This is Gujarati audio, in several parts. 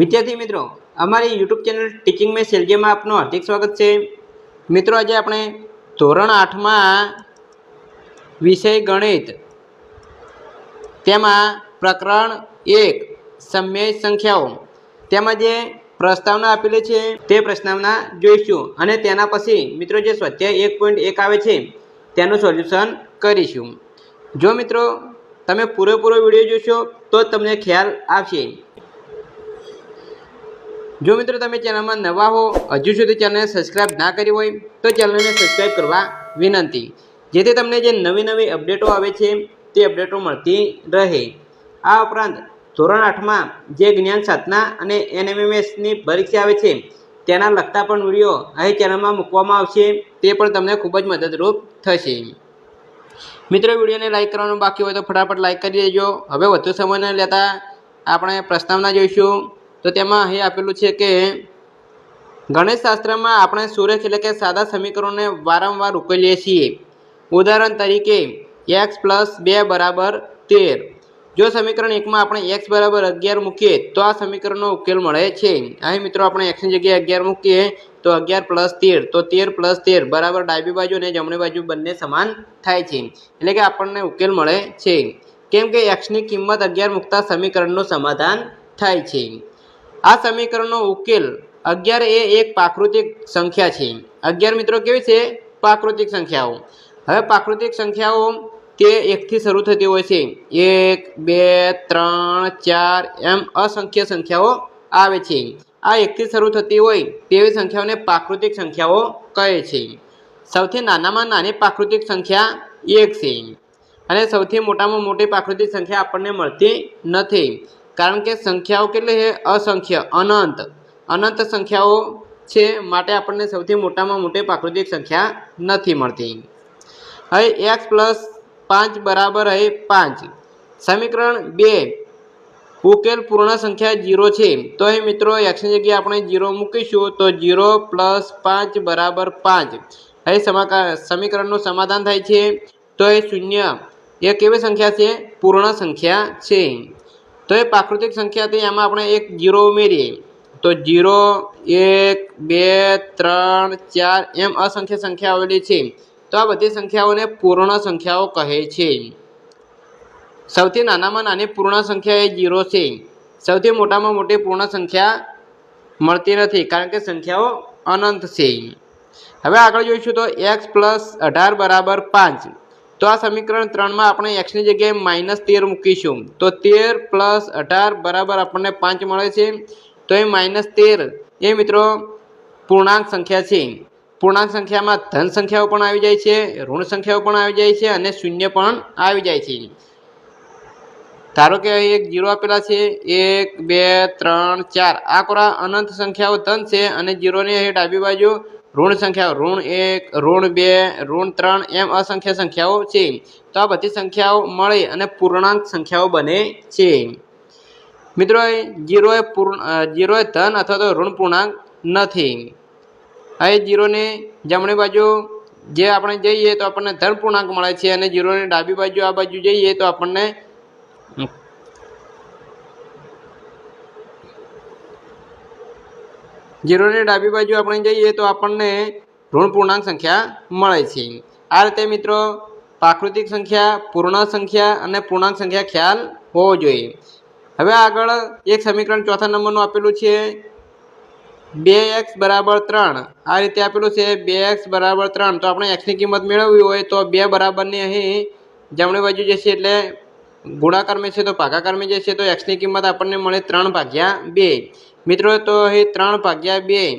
વિદ્યાર્થી મિત્રો, અમારી યુટ્યુબ ચેનલ ટીચિંગ મેં સેલજીમાં આપનું હાર્દિક સ્વાગત છે। મિત્રો, આજે આપણે ધોરણ 8માં વિષય ગણિત તેમાં પ્રકરણ 1 સમય સંખ્યાઓ તેમાં જે પ્રસ્તાવના આપેલી છે તે પ્રસ્તાવના જોઈશું અને તેના પછી મિત્રો જે સ્વાધ્યાય 1.1 આવે છે તેનું સોલ્યુશન કરીશું। જો મિત્રો તમે પૂરેપૂરો વિડીયો જોશો તો તમને ખ્યાલ આવશે। जो मित्रों तमे चैनल में नवा हो हजू सुधी चैनल ने सब्सक्राइब ना करी होय तो चैनल ने सब्सक्राइब करवा विनंती, जेथी तमने जे नवी नवी अपडेटो आवे छे ते अपडेटो मळती रहे। आ उपरांत धोरण 8 में जे ज्ञान साधना अने एनएमएमएस नी परीक्षा आवे छे तेना लगता पण विडियो અહીં चैनल में मूकवामां आवशे, ते पण तमने खूब ज मददरूप थशे। मित्रों, विडियो ने लाइक करवानुं बाकी होय तो फटाफट लाइक करी देजो। हवे વધુ સમય ન લેતા આપણે પ્રસ્તાવના જોઈશું। तो तेमां અહીં આપેલું છે કે ગણિતશાસ્ત્રમાં આપણે સુરેખ એટલે કે સાદા સમીકરણોને વારંવાર ઉકેલીએ છીએ। ઉદાહરણ તરીકે x + 2 = 13। જો સમીકરણ 1 માં આપણે x = 11 મૂકીએ તો આ સમીકરણનો ઉકેલ મળે છે। અહીં મિત્રો આપણે x ની જગ્યાએ 11 મૂકીએ તો 11 + 13 તો 13 + 13 બરાબર ડાબી બાજુ અને જમણી બાજુ બંને સમાન થાય છે, એટલે કે આપણને ઉકેલ મળે છે। કેમ કે x ની કિંમત 11 મૂકતા સમીકરણનું સમાધાન થાય છે। आ समीकरणનો उकेल 11 ए एक प्राकृतिक संख्या है। 11 मित्रों केवी छे? प्राकृतिक संख्याओं। हवे प्राकृतिक संख्याओं के 1 थी शुरू थती होय छे। 1 2 3 4 एम असंख्य संख्याओं आवे छे। आ 1 थी शुरू थती होय तेवी संख्याओने प्राकृतिक संख्याओं कहे छे। सौथी नानामां नानी प्राकृतिक संख्या 1 छे अने सौथी मोटामां मोटी प्राकृतिक संख्या आपणने मळती नथी, कारण के संख्याओं के लिए असंख्य अनंत अनंत संख्याओं छे, माटे आपने सौथी मोटामां मोटी प्राकृतिक संख्या नहीं मळती। हवे x + 5 = 5। समीकरण 2 उकेल पूर्ण संख्या 0 छे। तो अहीं मित्रों x ની જગ્યાએ આપણે 0 મૂકીશું तो 0 + 5 = 5। हवे समीकरणનું समाधान थाय छे तो ए 0 ए केवी संख्या छे? पूर्ण संख्या छे। तो ये प्राकृतिक संख्या थी, एम अपने एक 0 उमेरीए तो 0 1 2 3 4 एम असंख्य संख्या आवेली छे। तो आ बधी संख्याओने पूर्ण संख्याओं कहे छे। सौथी नानामां नानी पूर्ण संख्या ए 0 छे। सौथी मोटामां मोटी पूर्ण संख्या मळती नथी, कारण के संख्याओं अनंत छे। हवे आगळ जोईशुं तो x + 18 = 5। तो आ समीकरण 3 में अपने x ની जगह -13 मूकीशुं तो 13 + 18 बराबर अपने 5 मळे छे। तो ये -13 ए मित्रों पूर्णांक संख्या छे। पूर्णांक संख्या में धन संख्याओं पण आवी जाय छे, ऋण संख्याओं पण आवी जाय छे अने शून्य पण आवी जाय छे। धारो के एक 0 आपेला छे 1 2 3 4 आ कोरा अनंत संख्याओं धन छे अने 0 ने अहीं डाबी बाजू ऋण संख्या ऋण 1 ऋण 2 ऋण 3 एम असंख्य संख्याओं छे। तो आ बधी संख्याओं मळी अने पूर्णांक संख्याओं बने छे। मित्रों, 0 धन अथवा तो ऋण पूर्णांक नथी। अहीं 0 ने जमणी बाजू जे आपणे जईए तो आपणे धन पूर्णांक मळे छे अने 0 ने डाबी बाजू आ बाजू जईए तो आपणे 0 ने डाबी बाजू આપણે જઈએ તો આપણને ઋણ પૂર્ણાંક સંખ્યા મળે છે। આ રીતે મિત્રો પ્રાકૃતિક સંખ્યા, પૂર્ણ સંખ્યા અને પૂર્ણાંક સંખ્યા ખ્યાલ હોવો જોઈએ। હવે આગળ એક સમીકરણ ચોથા નંબરનું આપેલું છે 2x = 3। આ રીતે આપેલું છે 2x = 3। તો આપણે x ની કિંમત મેળવવી હોય તો 2 બરાબરની અહીં જમણી બાજુ જશે એટલે गुणाकार में छे तो भागाकार में जैसे तो x की किंमत आपने मळे 3/2। मित्रों, तो ये 3/2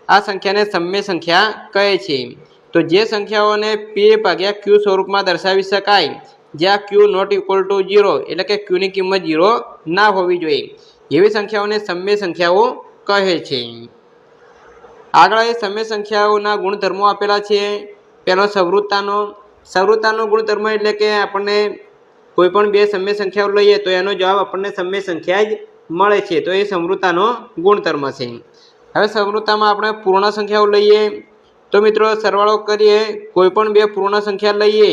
आ संख्या ने सम्य संख्या कहे छे। तो जे संख्याओं ने p/q स्वरूप में दर्शावी शकाय ज्यां q ≠ 0 एटले के q की किंमत 0 ना होवी जोईए एवी संख्याओं ने सम्य संख्याओं कहे छे। आगळ सम्य संख्याओना गुणधर्मो आपेला छे। पहेलो सर्वृत्तानो गुणधर्म एटले के आपणे कोईपण बे सम्य संख्याओं लईए तो एनो जवाब अपने सम्य संख्या ज मळे छे। तो ये समृद्धतानो गुणधर्म छे। हवे समृद्धतामां आपणे पूर्ण संख्याओं लईए तो मित्रों सरवाळो करीए, कोईपण बे पूर्ण संख्या लईए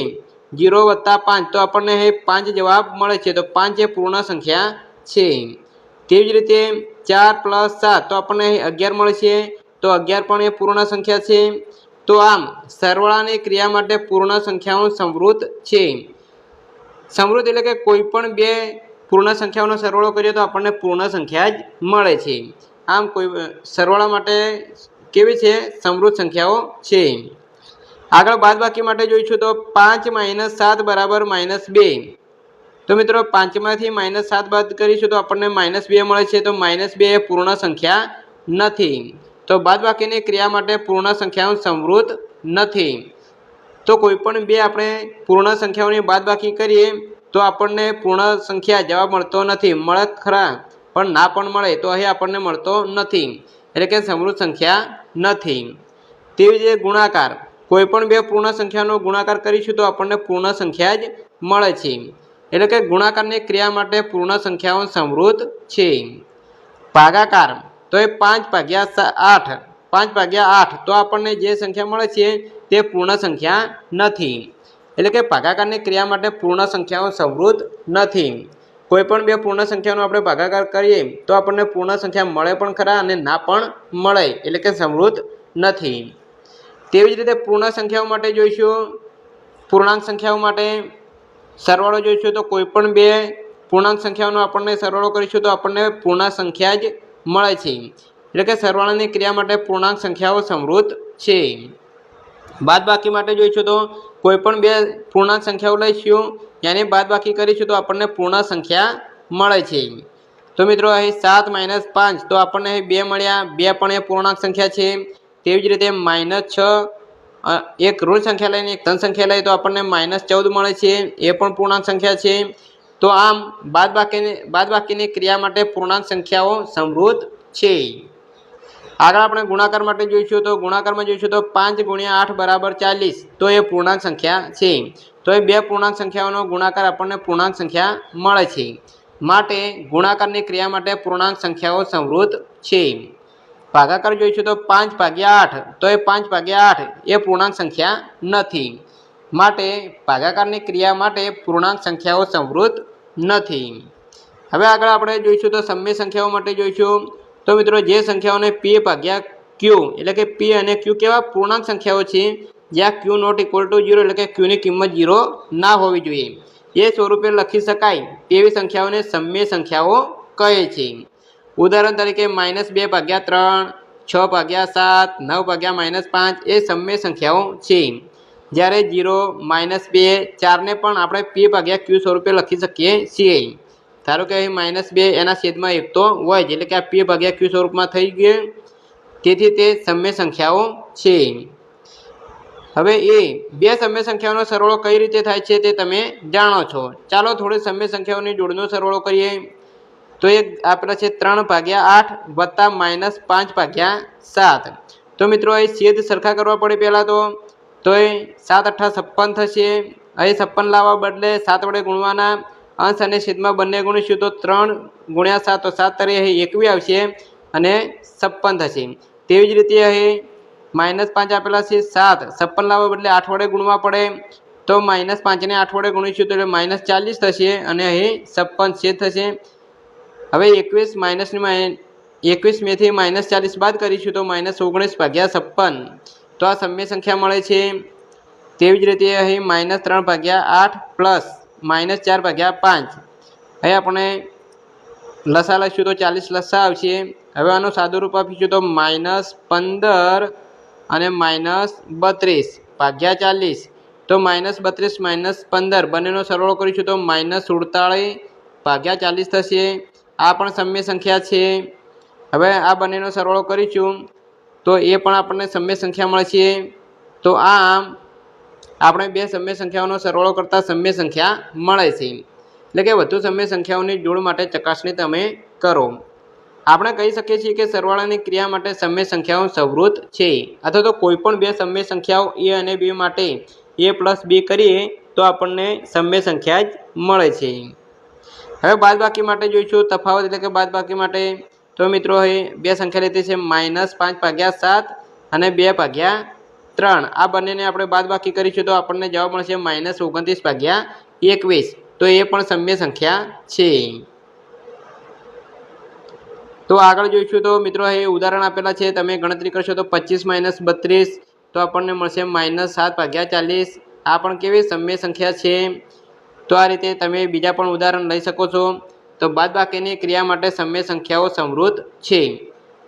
0 + 5 तो आपणे 5 जवाब मळे छे। तो 5 ए पूर्ण संख्या छे। तेवी ज रीते 4 + 7 તો આપણને 11 મળશે, તો 11 પણ એ પૂર્ણ સંખ્યા છે। તો આમ સરવાળાની ક્રિયા માટે પૂર્ણ સંખ્યાઓ સમૃદ્ધ છે। સમૃદ્ધ એટલે કે કોઈ પણ બે પૂર્ણ સંખ્યાઓનો સરવાળો કરીએ તો આપણને પૂર્ણ સંખ્યા જ મળે છે। આમ કોઈ સરવાળા માટે કેવી છે? સમૃદ્ધ સંખ્યાઓ છે। આગળ બાદબાકી માટે જોઈશું તો 5 - 7 = -2। તો મિત્રો 5 માંથી -7 બાદ કરીશું તો આપણને -2 મળે છે, તો -2 એ પૂર્ણ સંખ્યા નથી। તો બાદબાકીની ક્રિયા માટે પૂર્ણ સંખ્યાઓ સમૃદ્ધ નથી। તો કોઈ પણ બે આપણે પૂર્ણ સંખ્યાઓની બાદબાકી કરીએ તો આપણને પૂર્ણ સંખ્યા જવાબ મળતો નથી। મળે ખરા પણ ના પણ મળે, તો અહીં આપણને મળતો નથી, એટલે કે સમૃદ્ધ સંખ્યા નથી। તેવી જ રીતે ગુણાકાર, કોઈ પણ બે પૂર્ણ સંખ્યાનો ગુણાકાર કરીશું તો આપણને પૂર્ણ સંખ્યા જ મળે છે, એટલે કે ગુણાકારની ક્રિયા માટે પૂર્ણ સંખ્યાઓ સમૃદ્ધ છે। ભાગાકાર, તો એ 5/8 5/8 તો આપણને જે સંખ્યા મળે છે તે પૂર્ણ સંખ્યા નથી, એટલે કે ભાગાકારની ક્રિયા માટે પૂર્ણ સંખ્યાઓ સમૃદ્ધ નથી। કોઈ પણ બે પૂર્ણ સંખ્યાનો આપણે ભાગાકાર કરીએ તો આપણને પૂર્ણ સંખ્યા મળે પણ ખરા અને ના પણ મળે, એટલે કે સમૃદ્ધ નથી। તેવી જ રીતે પૂર્ણ સંખ્યાઓ માટે જોઈશું, પૂર્ણાંક સંખ્યાઓ માટે સરવાળો જોઈશું તો કોઈ પણ બે પૂર્ણાંક સંખ્યાઓનો આપણને સરવાળો કરીશું તો આપણને પૂર્ણ સંખ્યા જ મળે છે, એટલે કે સરવાળાની ક્રિયા માટે પૂર્ણાંક સંખ્યાઓ સમૃદ્ધ છે। બાદબાકી માટે જોઈશું તો કોઈ પણ બે પૂર્ણાંક સંખ્યાઓ લઈશું, એની બાદબાકી કરીશું તો આપણને પૂર્ણ સંખ્યા મળે છે। તો મિત્રો અહીં 7 - 5 તો આપણને અહીં 2 મળ્યા, 2 પણ એ પૂર્ણાંક સંખ્યા છે। તેવી જ રીતે -6 એક ઋણ સંખ્યા લઈને એક ધન સંખ્યા લઈએ તો આપણને -14 મળે છે, એ પણ પૂર્ણાંક સંખ્યા છે। તો આમ બાદબાકીની ક્રિયા માટે પૂર્ણાંક સંખ્યાઓ સમૃદ્ધ છે। આગળ આપણે ગુણાકાર માટે જોઈશું, તો ગુણાકારમાં જોઈશું તો 5 × 8 = 40 તો એ પૂર્ણાંક સંખ્યા છે। તો એ બે પૂર્ણાંક સંખ્યાઓનો ગુણાકાર આપણને પૂર્ણાંક સંખ્યા મળે છે, માટે ગુણાકારની ક્રિયા માટે પૂર્ણાંક સંખ્યાઓ સમૃદ્ધ છે। ભાગાકાર જોઈશું તો 5/8 તો એ 5/8 એ પૂર્ણાંક સંખ્યા નથી, માટે ભાગાકારની ક્રિયા માટે પૂર્ણાંક સંખ્યાઓ સમૃદ્ધ નથી। હવે આગળ આપણે જોઈશું તો સમય સંખ્યાઓ માટે જોઈશું, તો મિત્રો જે સંખ્યાઓને p/q એટલે કે p અને q કેવા પૂર્ણાંક સંખ્યાઓ છે, જ્યાં q ≠ 0 એટલે કે q ની કિંમત 0 ના હોવી જોઈએ, એ સ્વરૂપે લખી શકાય તેવી સંખ્યાઓને સમય સંખ્યાઓ કહે છે। ઉદાહરણ તરીકે -2/3 6/7 9/-5 એ સમય સંખ્યાઓ છે, જ્યારે 0 -2 4ને પણ આપણે p/q સ્વરૂપે લખી શકીએ છીએ। ધારો કે અહીં -2 એના છેદમાં 1 તો હોય જ, એટલે કે આ p/q સ્વરૂપમાં થઈ ગયું, તેથી તે સમય સંખ્યાઓ છે। હવે બે સમય સંખ્યાઓનો સરવાળો કઈ રીતે થાય છે તે તમે જાણો છો। ચાલો થોડી સમય સંખ્યાઓની જોડનો સરવાળો કરીએ, તો એક આપેલા છે 3/8 વત્તા -5/7। તો મિત્રો અહીં છેદ સરખા કરવા પડે પહેલાં તો એ 7 × 8 = 56 થશે। અહીં 56 લાવવા બદલે 7 વડે ગુણવાના, અંશ અને છેદમાં બંને ગુણીશું તો 3 × 7 તો 7 તરી અહીં 21 આવશે અને 56 થશે। તેવી જ રીતે અહીં -5 આપેલા છે 7 56 લાવવા બદલે 8 વડે ગુણવા પડે, તો -5ને 8 વડે ગુણીશું તો -40 થશે અને અહીં 56 છેદ થશે। હવે 21 મેથી -40 બાદ કરીશું તો -19/56 તો આ સમય સંખ્યા મળે છે। તેવી જ રીતે અહીં -3/8 પ્લસ -4/5 અહીં આપણે લસા લઈશું તો 40 લસા આવશે। હવે આનું સાદું રૂપ આપીશું તો -15 અને -32/40 તો -32 - 15 બંનેનો સરવાળો કરીશું તો -47/40 થશે। આ પણ સમય સંખ્યા છે। હવે આ બંનેનો સરવાળો કરીશું તો એ પણ આપણને સમય સંખ્યા મળશે। તો આમ આપણે બે સમય સંખ્યાઓનો સરવાળો કરતાં સમય સંખ્યા મળે છે, એટલે કે વધુ સમય સંખ્યાઓની જોડ માટે ચકાસણી તમે કરો। આપણે કહી શકીએ છીએ કે સરવાળાની ક્રિયા માટે સમય સંખ્યાઓ સમૃદ્ધ છે, અથવા તો કોઈ પણ બે સમય સંખ્યાઓ a અને b માટે a + b કરીએ તો આપણને સમય સંખ્યા જ મળે છે। હવે બાદબાકી માટે જોઈશું, તફાવત એટલે કે બાદબાકી માટે, તો મિત્રો અહીં બે સંખ્યા લીધી છે -5/7 અને 2/3, આ બંનેને આપણે બાદબાકી કરીશું તો આપણને જવાબ મળશે -29/21, તો એ પણ સમય સંખ્યા છે। તો આગળ જોઈશું તો મિત્રો એ ઉદાહરણ આપેલા છે, તમે ગણતરી કરશો તો 25 - 32 તો આપણને મળશે -7/40। આ પણ કેવી સમય સંખ્યા છે। તો આ રીતે તમે બીજા પણ ઉદાહરણ લઈ શકો છો। તો બાદબાકીની ક્રિયા માટે સમય સંખ્યાઓ સમૃદ્ધ છે,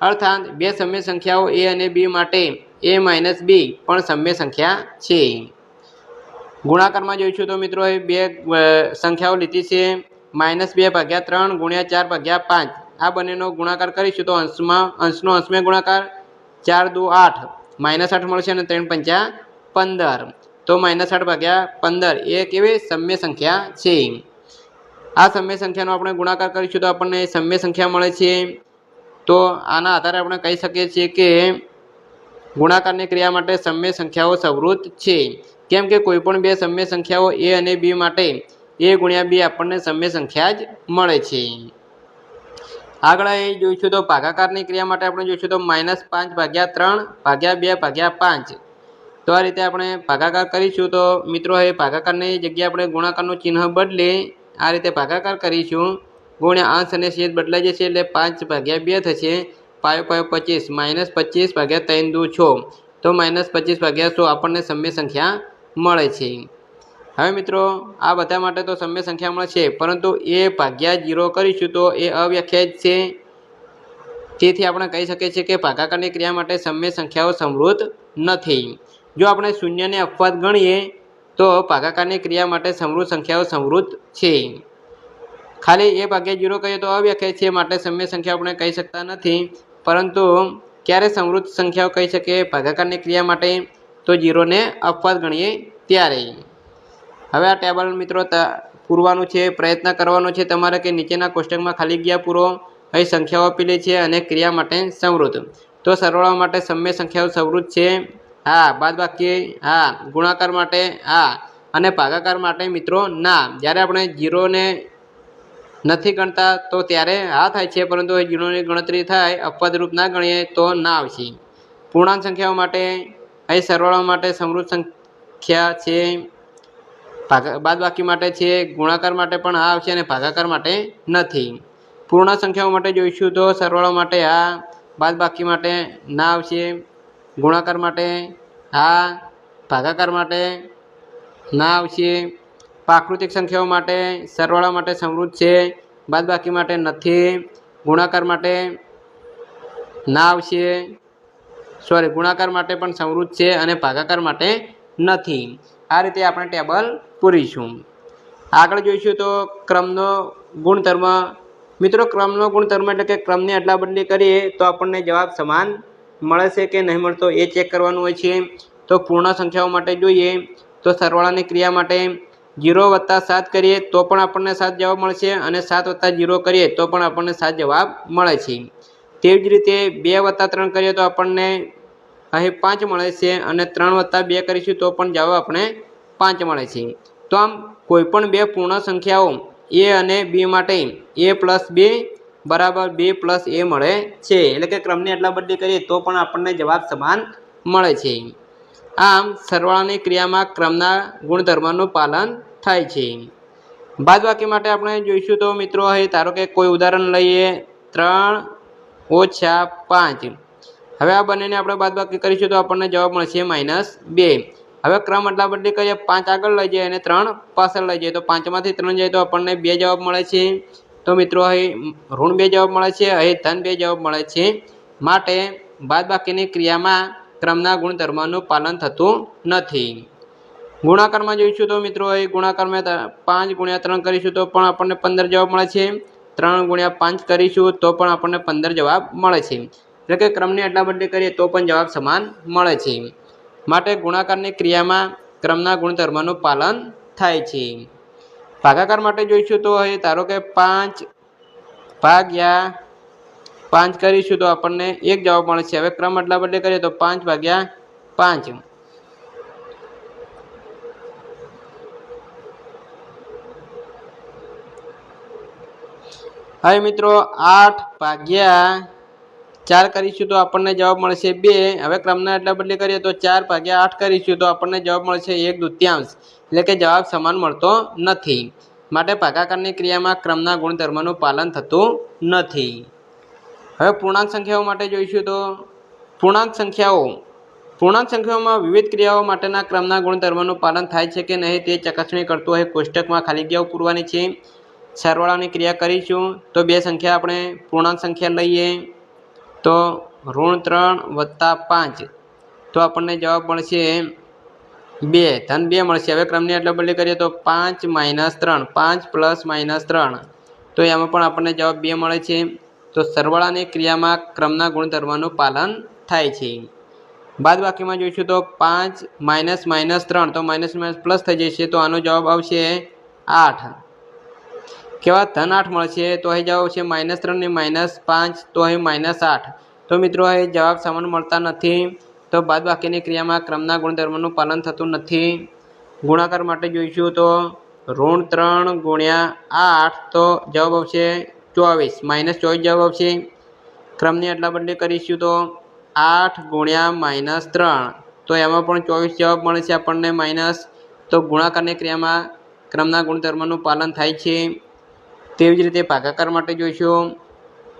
અર્થાત બે સમય સંખ્યાઓ a અને b માટે a - b પણ સમય સંખ્યા છે। ગુણાકારમાં જોઈશું તો મિત્રો એ બે સંખ્યાઓ લીધી છે, -2/3 × 4/5। આ બંનેનો ગુણાકાર કરીશું તો અંશનો અંશમાં ગુણાકાર 4 × 2 = 8, -8 મળશે અને 3 × 5 = 15। તો -8/15 એ કેવી સમય સંખ્યા છે। આ સમય સંખ્યાનો આપણે ગુણાકાર કરીશું તો આપણને સમય સંખ્યા મળે છે। તો આના આધારે આપણે કહી શકીએ છીએ કે ગુણાકારની ક્રિયા માટે સમય સંખ્યાઓ સમૃદ્ધ છે, કેમ કે કોઈ પણ બે સમય સંખ્યાઓ a અને b માટે a × b આપણને સમય સંખ્યા જ મળે છે। આગળ એ જોઈશું તો ભાગાકારની ક્રિયા માટે આપણે જોઈશું તો -5/3 / 2/5। તો આ રીતે આપણે ભાગાકાર કરીશું તો મિત્રો એ ભાગાકારની જગ્યાએ આપણે ગુણાકારનું ચિહ્ન બદલે આ રીતે ભાગાકાર કરીશું, ગુણ્યા અંશ અને છેદ બદલાઈ જશે એટલે 5/2 થશે, પાયો 25 -25/3 × 2 = 6। તો -25/100 આપણને સમય સંખ્યા મળે છે। હવે મિત્રો આ બધા માટે તો સમય સંખ્યા મળશે, પરંતુ a/0 કરીશું તો એ અવ્યાખ્યાયિત છે, તેથી આપણે કહી શકીએ છીએ કે ભાગાકારની ક્રિયા માટે સમય સંખ્યાઓ સમૃદ્ધ નથી। જો આપણે શૂન્યને અપવાદ ગણીએ તો ભાગાકારની ક્રિયા માટે સમૃદ્ધ સંખ્યાઓ સમૃદ્ધ છે। ખાલી a/0 કહીએ તો અવ્યાખ્યાયિત છે, માટે સમય સંખ્યા આપણે કહી શકતા નથી। પરંતુ ક્યારે સમૃદ્ધ સંખ્યાઓ કહી શકીએ ભાગાકારની ક્રિયા માટે? તો 0 ને અપવાદ ગણીએ ત્યારે। હવે આ ટેબલ મિત્રો પૂરવાનું છે, પ્રયત્ન કરવાનો છે તમારે કે નીચેના કોષ્ટકમાં ખાલી જગ્યા પૂરો। અહીં સંખ્યાઓ આપેલી છે અને ક્રિયા માટે સમૃદ્ધ। તો સરવાળા માટે સમય સંખ્યાઓ સમૃદ્ધ છે, હા। બાદબાકી હા, ગુણાકાર માટે હા, અને ભાગાકાર માટે મિત્રો ના। જ્યારે આપણે 0 ને નથી ગણતા તો ત્યારે હા થાય છે, પરંતુ 0ની ગણતરી થાય અપવાદરૂપ ના ગણીએ તો ના આવશે। પૂર્ણાંક સંખ્યાઓ માટે અહીં સરવાળા માટે સમૃદ્ધ સંખ્યા છે, બાદબાકી માટે છે, ગુણાકાર માટે પણ હા આવશે અને ભાગાકાર માટે નથી। પૂર્ણ સંખ્યાઓ માટે જોઈશું તો સરવાળા માટે હા, બાદબાકી માટે ના આવશે, ગુણાકાર માટે હા, ભાગાકાર માટે ના આવશે। પ્રાકૃતિક સંખ્યાઓ માટે સરવાળા માટે સમૃદ્ધ છે, બાદબાકી માટે નથી, ગુણાકાર માટે ના આવશે, ગુણાકાર માટે પણ સમૃદ્ધ છે અને ભાગાકાર માટે નથી। આ રીતે આપણે ટેબલ પૂરીશું। આગળ જોઈશું તો ક્રમનો ગુણધર્મ। મિત્રો ક્રમનો ગુણધર્મ એટલે કે ક્રમની અદલા બદલી કરીએ તો આપણને જવાબ સમાન મળે છે કે નહીં મળતો એ ચેક કરવાનું હોય છે। તો પૂર્ણ સંખ્યાઓ માટે જોઈએ તો સરવાળાની ક્રિયા માટે 0 + 7 કરીએ તો પણ આપણને 7 જવાબ મળશે, અને 7 + 0 કરીએ તો પણ આપણને 7 જવાબ મળે છે। તેવી જ રીતે 2 + 3 કરીએ તો આપણને અહીં 5 મળે છે, અને 3 + 2 કરીશું તો પણ જવાબ આપણે 5 મળે છે। તો આમ કોઈપણ બે પૂર્ણ સંખ્યાઓ a અને b માટે a + b = b + a મળે છે, એટલે કે ક્રમની અદલા બદલી કરીએ તો પણ આપણને જવાબ સમાન મળે છે। આમ સરવાળાની ક્રિયામાં ક્રમના ગુણધર્મનું પાલન થાય છે। બાદબાકી માટે આપણે જોઈશું તો મિત્રો અહીં ધારો કે કોઈ ઉદાહરણ લઈએ 3 - 5। હવે આ બંનેને આપણે બાદબાકી કરીશું તો આપણને જવાબ મળશે -2। હવે ક્રમ અદલા બદલી કરીએ, 5 આગળ લઈ જાય અને 3 પાછળ લઈ જાય, તો 5માંથી 3 જાય તો આપણને 2 જવાબ મળે છે। તો મિત્રો અહીં ઋણ 2 જવાબ મળે છે, અહીં ધન 2 જવાબ મળે છે, માટે બાદબાકીની ક્રિયામાં ક્રમના ગુણધર્મનું પાલન થતું નથી। ગુણાકારમાં જોઈશું તો મિત્રો અહીં ગુણાકારમાં 5 × 3 કરીશું તો પણ આપણને 15 જવાબ મળે છે, 3 × 5 કરીશું તો પણ આપણને 15 જવાબ મળે છે, એટલે કે ક્રમની અદલા બદલી કરીએ તો પણ જવાબ સમાન મળે છે। માટે ગુણાકારની ક્રિયામાં ક્રમના ગુણધર્મનું પાલન થાય છે। ભાગાકાર માટે જોઈશું તો અહીં ધારો કે 5/5 કરીશું તો આપણને 1 જવાબ મળે છે। હવે ક્રમ અદલા બદલી કરીએ તો 5/5। હવે મિત્રો 8/4 કરીશું તો આપણને જવાબ મળશે 2। હવે ક્રમના અદલા બદલી કરીએ તો 4/8 કરીશું તો આપણને જવાબ મળશે 1/2, એટલે કે જવાબ સમાન મળતો નથી। માટે ભાગાકારની ક્રિયામાં ક્રમના ગુણધર્મનું પાલન થતું નથી। હવે પૂર્ણાંક સંખ્યાઓ માટે જોઈશું તો પૂર્ણાંક સંખ્યાઓમાં વિવિધ ક્રિયાઓ માટેના ક્રમના ગુણધર્મનું પાલન થાય છે કે નહીં તે ચકાસણી કરતું હોય કોષ્ટકમાં ખાલી જગ્યાઓ પૂરવાની છે। સરવાળાની ક્રિયા કરીશું તો બે સંખ્યા આપણે પૂર્ણાંક સંખ્યા લઈએ તો -3 + 5 તો આપણને જવાબ મળશે 2 ધન 2 મળશે। હવે ક્રમની અદલાબદલી કરીએ તો 5 - 3 5 + -3 તો એમાં પણ આપણને જવાબ 2 મળે છે। તો સરવાળાની ક્રિયામાં ક્રમના ગુણધર્મનું પાલન થાય છે। બાદબાકીમાં જોઈશું તો 5 - -3 તો માઇનસ પ્લસ થઈ જશે તો આનો જવાબ આવશે 8। કેવા ધન 8 મળશે તો અહીં જવાબ આવશે -3 ને -5 તો અહીં -8। તો મિત્રો અહીં જવાબ સમાન મળતા નથી તો બાદબાકીની ક્રિયામાં ક્રમના ગુણધર્મનું પાલન થતું નથી। ગુણાકાર માટે જોઈશું તો -3 × 8 તો જવાબ આવશે 24 -24 જવાબ આવશે। ક્રમની અદલાબદલી કરીશું તો 8 × -3 તો એમાં પણ 24 જવાબ મળે છે આપણને માઇનસ। તો ગુણાકારની ક્રિયામાં ક્રમના ગુણધર્મનું પાલન થાય છે। તેવી જ રીતે ભાગાકાર માટે જોઈશું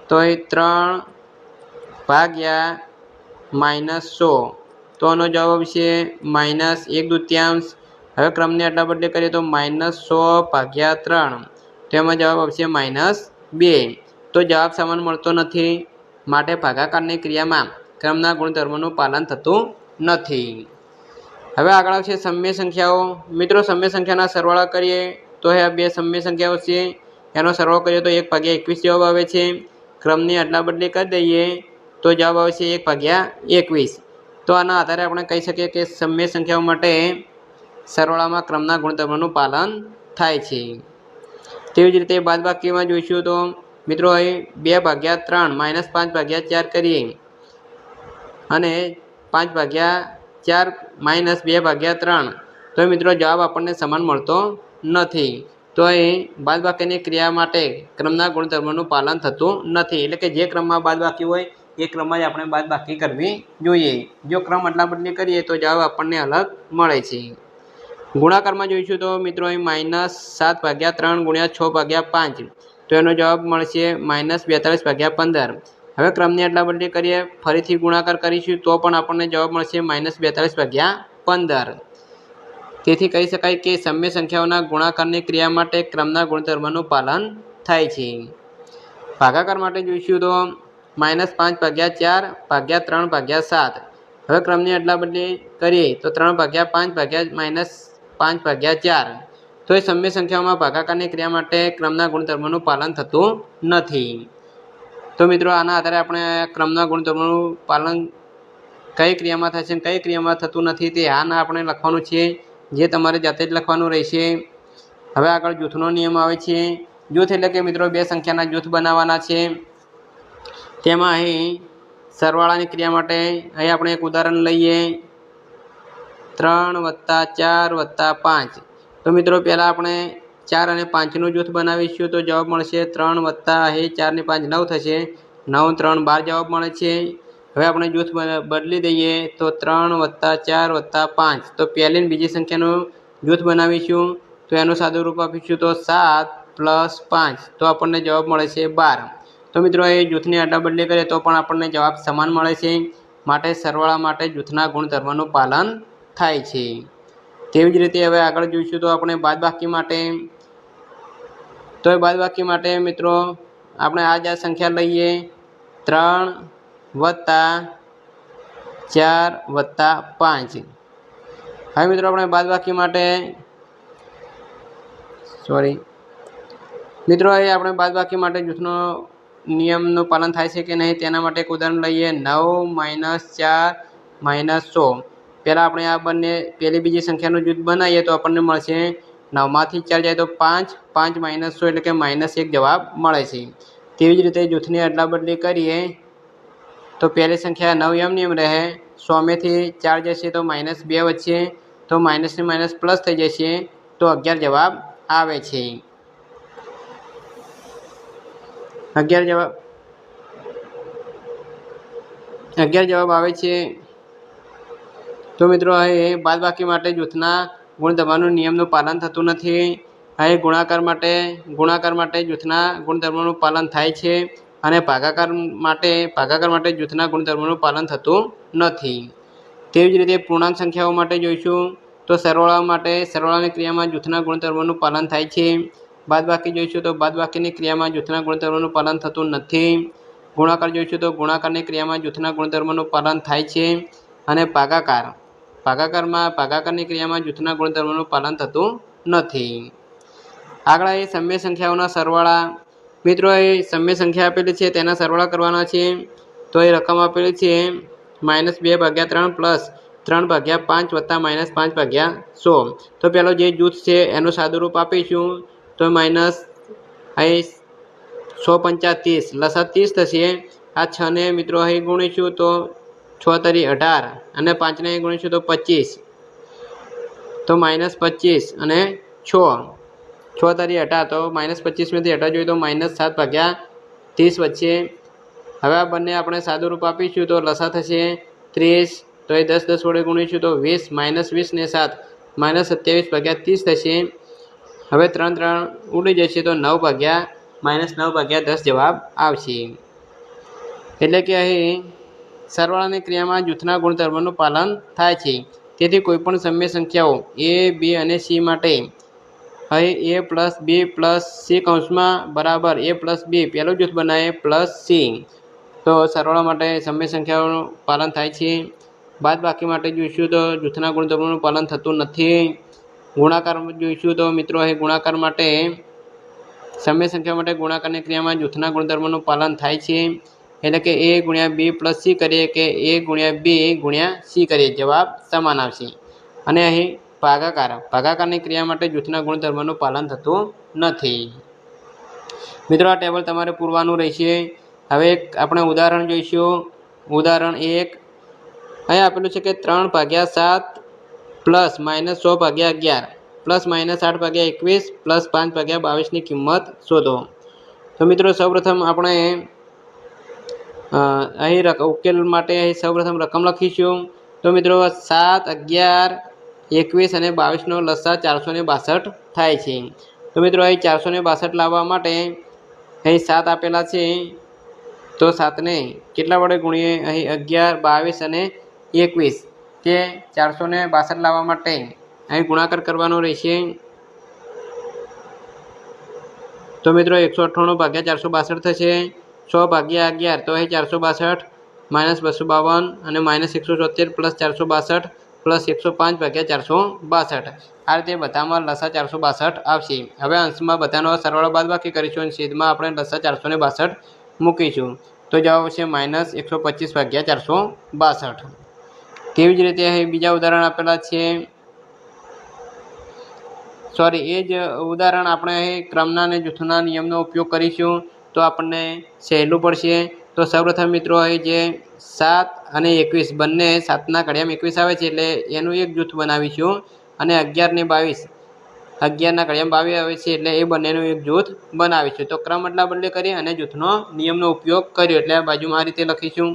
તો એ 3 / -100 તો આનો જવાબ આવશે -1/2। હવે ક્રમની અદલાબદલી કરીએ તો -100/3 તો એમાં જવાબ આવશે -2। તો જવાબ સમાન મળતો નથી માટે ભાગાકારની ક્રિયામાં ક્રમના ગુણધર્મનું પાલન થતું નથી। હવે આગળ આવશે સમય સંખ્યાઓ। મિત્રો સમય સંખ્યાના સરવાળા કરીએ તો આ બે સમય સંખ્યાઓ છે એનો સરવાળો કરીએ તો 1/21 જવાબ આવે છે। ક્રમની અદલાબદલી કરી દઈએ તો જવાબ આવશે 1/21। તો આના આધારે આપણે કહી શકીએ કે સમય સંખ્યાઓ માટે સરવાળામાં ક્રમના ગુણધર્મનું પાલન થાય છે। તેવી જ રીતે બાદબાકીમાં જોઈશું તો મિત્રો અહીં 2/3 -5/4 કરીએ અને 5/4 -2/3 તો મિત્રો જવાબ આપણને સમાન મળતો નથી। તો અહીં બાદબાકીની ક્રિયા માટે ક્રમના ગુણધર્મનું પાલન થતું નથી એટલે કે જે ક્રમમાં બાદબાકી હોય એ ક્રમમાં જ આપણે બાદબાકી કરવી જોઈએ। જો ક્રમ અદલાબદલી કરીએ તો જવાબ આપણને અલગ મળે છે। ગુણાકારમાં જોઈશું તો મિત્રો અહીં -7/3 × 6/5 તો એનો જવાબ મળશે -42/15। હવે ક્રમની અદલાબદલી કરીએ ફરીથી ગુણાકાર કરીશું તો પણ આપણને જવાબ મળશે -42/15। તેથી કહી શકાય કે સમય સંખ્યાઓના ગુણાકારની ક્રિયા માટે ક્રમના ગુણધર્મનું પાલન થાય છે। ભાગાકાર માટે જોઈશું તો -5/4 / 3/7 હવે ક્રમની અદલાબદલી કરીએ તો 3/5 - -5/4 તો એ સમય સંખ્યાઓમાં ભાગાકારની ક્રિયા માટે ક્રમના ગુણધર્મનું પાલન થતું નથી। તો મિત્રો આના આધારે આપણે ક્રમના ગુણધર્મનું પાલન કઈ ક્રિયામાં થાય છે કઈ ક્રિયામાં થતું નથી તે આના આપણે લખવાનું છે જે તમારે જાતે જ લખવાનું રહેશે। હવે આગળ જૂથનો નિયમ આવે છે। જૂથ એટલે કે મિત્રો બે સંખ્યાના જૂથ બનાવવાના છે। તેમાં અહીં સરવાળાની ક્રિયા માટે અહીં આપણે એક ઉદાહરણ લઈએ 3 + 4 + 5 તો મિત્રો પહેલાં આપણે 4 અને 5નું જૂથ બનાવીશું તો જવાબ મળશે 3 + અહીં 4 ને 5 9 થશે 9 3 12 જવાબ મળે છે। હવે આપણે જૂથ બદલી દઈએ તો 3 + 4 + 5 તો પહેલી અને બીજી સંખ્યાનું જૂથ બનાવીશું તો એનું સાદું રૂપ આપીશું તો 7 + 5 તો આપણને જવાબ મળે છે 12। તો મિત્રો એ જૂથની અદલાબદલી કરીએ તો પણ આપણને જવાબ સમાન મળે છે માટે સરવાળા માટે જૂથના ગુણધર્મનું પાલન થાય છે। તેવી જ રીતે હવે આગળ જોઈશું તો આપણે બાદબાકી માટે તો એ બાદબાકી માટે મિત્રો આપણે આ જ સંખ્યા લઈએ 3 + 4 + 5 હવે મિત્રો આપણે બાદબાકી માટે મિત્રો એ આપણે બાદબાકી માટે જૂથનો નિયમનું પાલન થાય છે કે નહીં તેના માટે એક ઉદાહરણ લઈએ 9 - 4 - 100 પહેલાં આપણે આ બંને પહેલી બીજી સંખ્યાનું જૂથ બનાવીએ તો આપણને મળશે 9માંથી 4 જાય તો 5 5 - 100 એટલે કે -1 જવાબ મળે છે। તેવી જ રીતે જૂથની અદલાબદલી કરીએ તો પહેલી સંખ્યા 9 એમ રહે 100મેથી 4 જશે તો -2 વધશે તો માઇનસ ને માઇનસ પ્લસ થઈ જશે તો 11 જવાબ આવે છે। 11 જવાબ આવે છે। તો મિત્રો અહીં બાદબાકી માટે જૂથના ગુણધર્મનું નિયમનું પાલન થતું નથી। અહીં ગુણાકાર માટે જૂથના ગુણધર્મોનું પાલન થાય છે અને ભાગાકાર માટે જૂથના ગુણધર્મોનું પાલન થતું નથી. તેવી જ રીતે પૂર્ણાંક સંખ્યાઓ માટે જોઈશું તો સરવાળાની ક્રિયામાં જૂથના ગુણધર્મોનું પાલન થાય છે. બાદબાકી જોઈશું તો બાદબાકીની ક્રિયામાં જૂથના ગુણધર્મોનું પાલન થતું નથી. ગુણાકાર જોઈશું તો ગુણાકારની ક્રિયામાં જૂથના ગુણધર્મોનું પાલન થાય છે. અને ભાગાકારની ક્રિયામાં જૂથના ગુણધર્મોનું પાલન થતું નથી. આગળ એ સમય સંખ્યાઓના સરવાળા. મિત્રો એ સમય સંખ્યા આપેલી છે તેના સરવાળા કરવાના છે. તો એ રકમ આપેલી છે -2/3 + 3/5 વત્તા -5/100. તો પહેલો જે જૂથ છે એનું સાદુરૂપ આપીશું તો અહીં 100×5 = 30, લસા 30 થશે. આ 6 ને મિત્રો અહીં ગુણીશું તો 6 તરી 18 અને 5 ને અહીં ગુણીશું તો 25, તો -25 અને 6 તરી 18, તો -25 માંથી 18 જોઈએ તો -7/30 વચ્ચે. હવે આ બંને આપણે સાદુરૂપ આપીશું તો લસા થશે 30, તો એ 10 વડે ગુણીશું તો 20, -20 ને 7 -27/30 થશે. હવે 3 ઉડી જશે તો -9/10 જવાબ આવશે. એટલે કે અહીં સરવાળાની ક્રિયામાં જૂથના ગુણધર્મોનું પાલન થાય છે. તેથી કોઈપણ સમય સંખ્યાઓ a, b અને c માટે અહીં a + b + c કૌંસમાં બરાબર a + b પહેલું જૂથ બનાવે + c. તો સરવાળા માટે સમય સંખ્યાઓનું પાલન થાય છે. બાદબાકી માટે જોઈશું તો જૂથના ગુણધર્મોનું પાલન થતું નથી. ગુણાકાર જોઈશું તો મિત્રો અહીં ગુણાકાર માટે સમય સંખ્યા માટે ગુણાકારની ક્રિયામાં જૂથના ગુણધર્મોનું પાલન થાય છે. એટલે કે a × b + c કરીએ કે a × b × c કરીએ, જવાબ સમાન આવશે. અને અહીં ભાગાકારની ક્રિયા માટે જૂથના ગુણધર્મોનું પાલન થતું નથી. મિત્રો આ ટેબલ તમારે પૂરવાનું રહેશે. હવે આપણે ઉદાહરણ જોઈશું. ઉદાહરણ 1 અહીં આપેલું છે કે 3/7 + -100/11 + -8/21 + 5/22 ની કિંમત શોધો. તો મિત્રો સૌપ્રથમ આપણે અહીં ઉકેલ માટે સૌપ્રથમ રકમ લખીશું. તો મિત્રો 7, 11, 21 અને 22 નો લસા 462 થાય છે. તો મિત્રો અહીં 462 લાવવા માટે અહીં 7 આપેલા છે, તો 7 ને કેટલા વડે ગુણીએ? અહીં 11, 22 અને 21, તે 462 લાવવા માટે અહીં ગુણાકાર કરવાનો રહેશે. તો મિત્રો 198/462 થશે. 100/11 તો અહીં 462 -252 અને -176 + 462 + 105/462. આ રીતે બધામાં લસા 462 આવશે. હવે અંશમાં બધાનો સરવાળો બાદબાકી કરીશું અને છેદમાં આપણે લસા 462 મૂકીશું. તો જવાબ આવશે -125/462. તેવી જ રીતે અહીં બીજા ઉદાહરણ આપેલા છે. એ જ ઉદાહરણ આપણે અહીં ક્રમના અને જૂથના નિયમનો ઉપયોગ કરીશું તો આપણને સહેલું પડશે. તો સૌપ્રથમ મિત્રો અહીં જે 7 અને 21 બંને 7ના ઘડિયામાં 21 આવે છે એટલે એનું એક જૂથ બનાવીશું. અને 11 ને 22 11ના ઘડિયામાં 22 આવે છે એટલે એ બંનેનું એક જૂથ બનાવીશું. તો ક્રમ અદલા બદલી કરી અને જૂથનો નિયમનો ઉપયોગ કર્યો એટલે આ બાજુમાં આ રીતે લખીશું.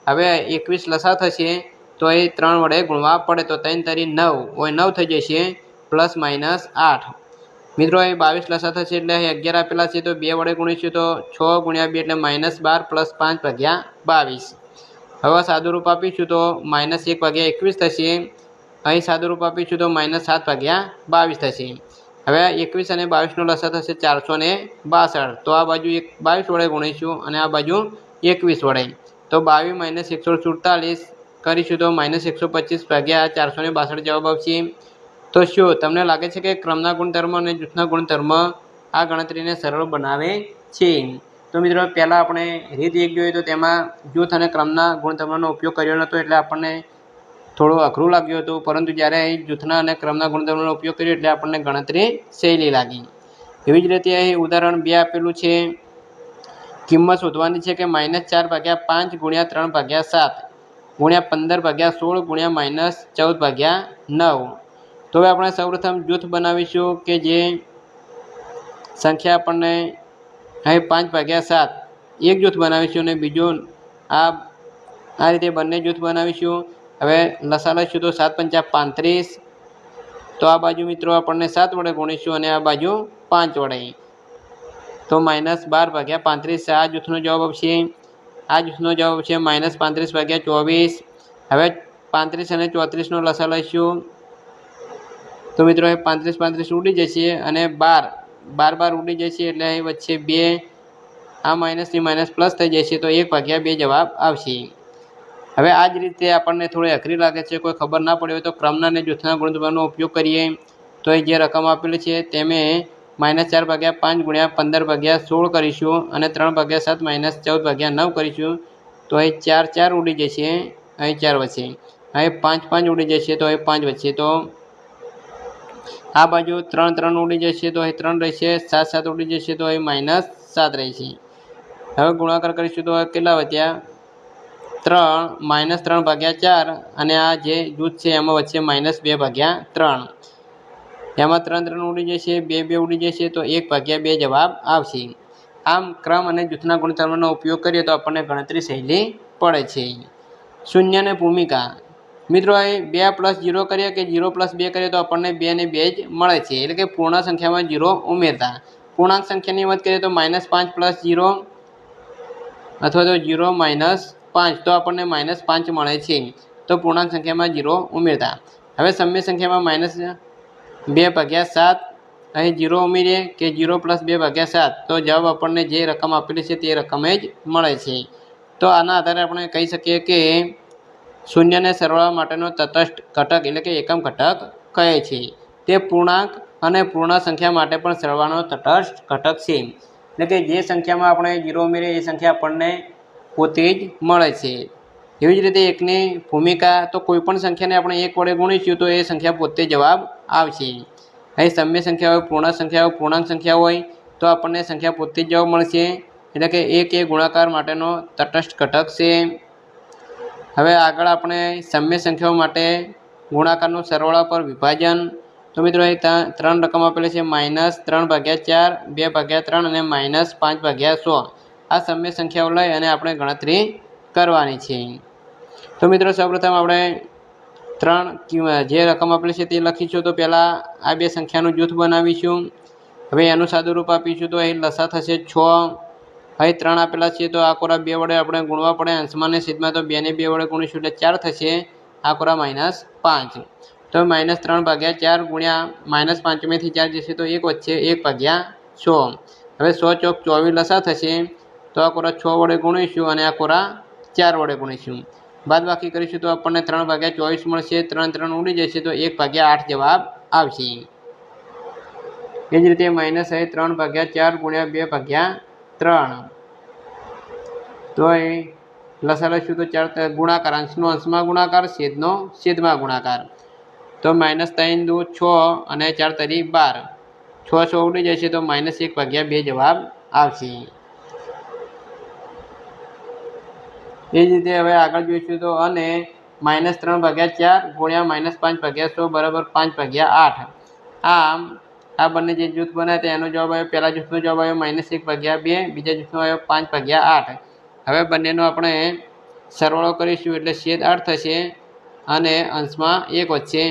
હવે 21 લસા થશે તો એ 3 વડે ગુણવા પડે તો 3 તરી 9 હોય 9 થઈ જશે +-8. મિત્રો અહીં 22 લસા થશે એટલે અહીં 11 આપેલા છે તો 2 વડે ગુણીશું તો 6 × 2 એટલે -12 + 5/22. હવે સાદુરૂપ આપીશું તો -1/21 થશે. અહીં સાદુરૂપ આપીશું તો -7/22 થશે. હવે 21 અને 22 નો લસા થશે 462. તો આ બાજુ 22 વડે ગુણીશું અને આ બાજુ 21 વડે. તો 22 - 147 કરીશું તો -125/462 જવાબ આવશે. તો શું તમને લાગે છે કે ક્રમના ગુણધર્મ અને જૂથના ગુણધર્મ આ ગણતરીને સરળ બનાવે છે? તો મિત્રો પહેલાં આપણે રીત 1 જોઈએ તો તેમાં જૂથ અને ક્રમના ગુણધર્મનો ઉપયોગ કર્યો નહોતો એટલે આપણને થોડું અઘરું લાગ્યું હતું, પરંતુ જ્યારે અહીં જૂથના અને ક્રમના ગુણધર્મનો ઉપયોગ કર્યો એટલે આપણને ગણતરી સહેલી લાગી. એવી જ રીતે અહીં ઉદાહરણ 2 આપેલું છે. કિંમત શોધવાની છે કે -4/5 × 3/7 × 15/16 × -14/9. તો હવે આપણે સૌપ્રથમ જૂથ બનાવીશું કે જે સંખ્યા આપણને અહીં 5/7 એક જૂથ બનાવીશું અને બીજું આ રીતે બંને જૂથ બનાવીશું. હવે લસા લઈશું તો 7 × 5 = 35. તો આ બાજુ મિત્રો આપણને 7 વડે ગુણીશું અને આ બાજુ 5 વડે. તો તો -12 ભાગ્યા 35 આ જૂથનો જવાબ આવશે. આ જૂથનો જવાબ છે -35 ભાગ્યા 24. હવે 35 અને 34નો લસા લઈશું. તો મિત્રો એ 35 ઉડી જશે અને 12 ઉડી જશે એટલે અહીં વચ્ચે 2. આ માઇનસની માઇનસ પ્લસ થઈ જશે તો 1/2 જવાબ આવશે. હવે આ જ રીતે આપણને થોડી અઘરી લાગે છે, કોઈ ખબર ના પડી હોય તો ક્રમના અને જૂથના ગુણધર્મનો ઉપયોગ કરીએ. તો એ જે રકમ આપેલી છે તેમે -4/5 ગુણ્યા 15/16 કરીશું અને 3/7 -14/9 કરીશું. તો અહીં 4 ઉડી જશે, અહીં 4 વચ્ચે. અહીં 5 ઉડી જશે તો અહીં 5 વચ્ચે. તો આ બાજુ 3 ઉડી જશે તો અહીં 3 રહેશે. 7 ઉડી જશે તો અહીં -7 રહેશે. હવે ગુણાકાર કરીશું તો કેટલા વધ્યા? 3 -3/4 અને આ જે જૂથ છે એમાં વચ્ચે -2/3. એમાં 3 ઉડી જશે, 2 ઉડી જશે તો 1/2 જવાબ આવશે. આમ ક્રમ અને જૂથના ગુણધર્મનો ઉપયોગ કરીએ તો આપણને ગણતરી સહેલી પડે છે. શૂન્ય અને ભૂમિકા. મિત્રો અહીં 2 + 0 કરીએ કે 0 + 2 કરીએ તો આપણને 2 ને 2 જ મળે છે, એટલે કે પૂર્ણ સંખ્યામાં 0 ઉમેરતા. પૂર્ણાંક સંખ્યાની વાત કરીએ તો -5 + 0 અથવા તો 0 - 5 તો આપણને -5 મળે છે. તો પૂર્ણાંક સંખ્યામાં 0 ઉમેરતા. હવે સમય સંખ્યામાં -2/7 અહીં 0 ઉમેરીએ કે 0 + 2/7 તો જવાબ આપણને જે રકમ આપેલી છે તે રકમ જ મળે છે. તો આના આધારે આપણે કહી શકીએ કે શૂન્યને સરવાળા માટેનો તટસ્થ ઘટક એટલે કે એકમ ઘટક કહે છે. તે પૂર્ણાંક અને પૂર્ણ સંખ્યા માટે પણ સરવાળાનો તટસ્થ ઘટક છે. એટલે કે જે સંખ્યામાં આપણે 0 ઉમેરીએ એ સંખ્યા આપણને પોતે જ મળે છે. એવી જ રીતે એકની ભૂમિકા, તો કોઈપણ સંખ્યાને આપણે 1 વડે ગુણીશું તો એ સંખ્યા પોતે જવાબ આવશે. અહીં સમય સંખ્યા હોય, પૂર્ણ સંખ્યા હોય, પૂર્ણાંક સંખ્યા હોય તો આપણને સંખ્યા પોતે જ જવાબ મળશે. એટલે કે 1 એ ગુણાકાર માટેનો તટસ્થ ઘટક છે. હવે આગળ આપણે સમય સંખ્યાઓ માટે ગુણાકારનું સરવાળા પર વિભાજન. તો મિત્રો અહીં 3 રકમ આપેલી છે -3/4, 2/3 અને -5/100. આ સમય સંખ્યાઓ લઈ અને આપણે ગણતરી કરવાની છે. તો મિત્રો સૌપ્રથમ આપણે 3 જે રકમ આપેલી છે તે લખીશું. તો પહેલાં આ બે સંખ્યાનું જૂથ બનાવીશું. હવે એનું સાદું રૂપ આપીશું તો અહીં લસા થશે 6. અહીં 3 આપેલા છે તો આ કોરા 2 વડે આપણે ગુણવા પડે. અંશમાં અને છેદમાં તો 2 ને 2 વડે ગુણીશું એટલે 4 થશે. આ કોરા -5. તો -3/4 ગુણ્યા -5માંથી 4 જશે તો 1 વચ્ચે 1/100. હવે 100 ચોક 24 લસા થશે. તો આ કોરા 6 વડે ગુણીશું અને આ કોરા 4 વડે ગુણીશું. બાદબાકી કરીશું તો આપણને 3/24 મળશે. 3 ઉડી જશે તો 1/8 જવાબ આવશે. એ જ રીતે -3/4 ગુણ્યા 2/3. તો એ લસા લઈશું તો 4 ગુણાકાર, અંશનો અંશમાં ગુણાકાર, છેદનો છેદમાં ગુણાકાર. તો -3 દુ 6 અને 4 તરી 12. 6 ઉડી જશે તો -1/2 જવાબ આવશે. એ જ રીતે હવે આગળ જોઈશું તો અને -3/4 ગુણ્યા -5/100 બરાબર 5/8. આમ આ બંને જે જૂથ બનાવે તે એનો જવાબ આવ્યો. પહેલા જૂથનો જવાબ આવ્યો -1/2, બીજા જૂથનો આવ્યો 5/8. હવે બંનેનો આપણે સરવાળો કરીશું એટલે છેદ 8 થશે અને અંશમાં 1 વચ્ચે.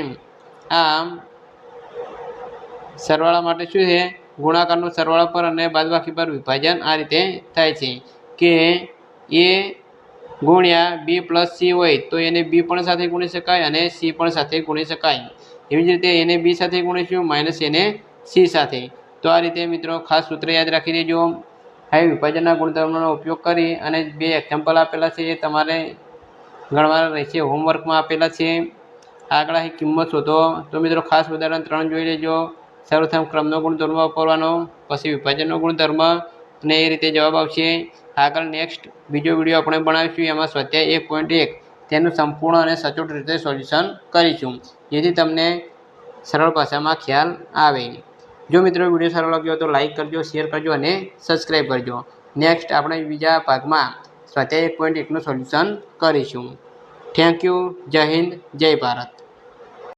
આમ સરવાળા માટે શું છે? ગુણાકારનું સરવાળા પર અને બાદબાકી પર વિભાજન આ રીતે થાય છે કે એ ગુણ્યા b + c હોય તો એને b પણ સાથે ગુણી શકાય અને c પણ સાથે ગુણી શકાય. એવી જ રીતે એને b સાથે ગુણીશું માઇનસ એને c સાથે. તો આ રીતે મિત્રો ખાસ સૂત્ર યાદ રાખી દેજો. હવે વિભાજનના ગુણધર્મોનો ઉપયોગ કરી અને 2 એક્ઝામ્પલ આપેલા છે એ તમારે ગણવાના રહેશે, હોમવર્કમાં આપેલા છે. આગળ અહીં કિંમત શોધો. તો મિત્રો ખાસ ઉદાહરણ 3 જોઈ લેજો. સૌપ્રથમ ક્રમનો ગુણધર્મ વાપરવાનો, પછી વિભાજનનો ગુણધર્મ અને એ રીતે જવાબ આવશે. આગળ નેક્સ્ટ બીજો વિડીયો આપણે બનાવીશું, એમાં સ્વાધ્યાય 1.1 તેનું સંપૂર્ણ અને સચોટ રીતે સોલ્યુશન કરીશું, જેથી તમને સરળ ભાષામાં ખ્યાલ આવે. જો મિત્રો વિડીયો સારો લાગ્યો તો લાઇક કરજો, શેર કરજો અને સબસ્ક્રાઈબ કરજો. નેક્સ્ટ આપણે બીજા ભાગમાં સ્વાધ્યાય 1.1નું સોલ્યુશન કરીશું. Thank you. જય હિન્દ, જય ભારત.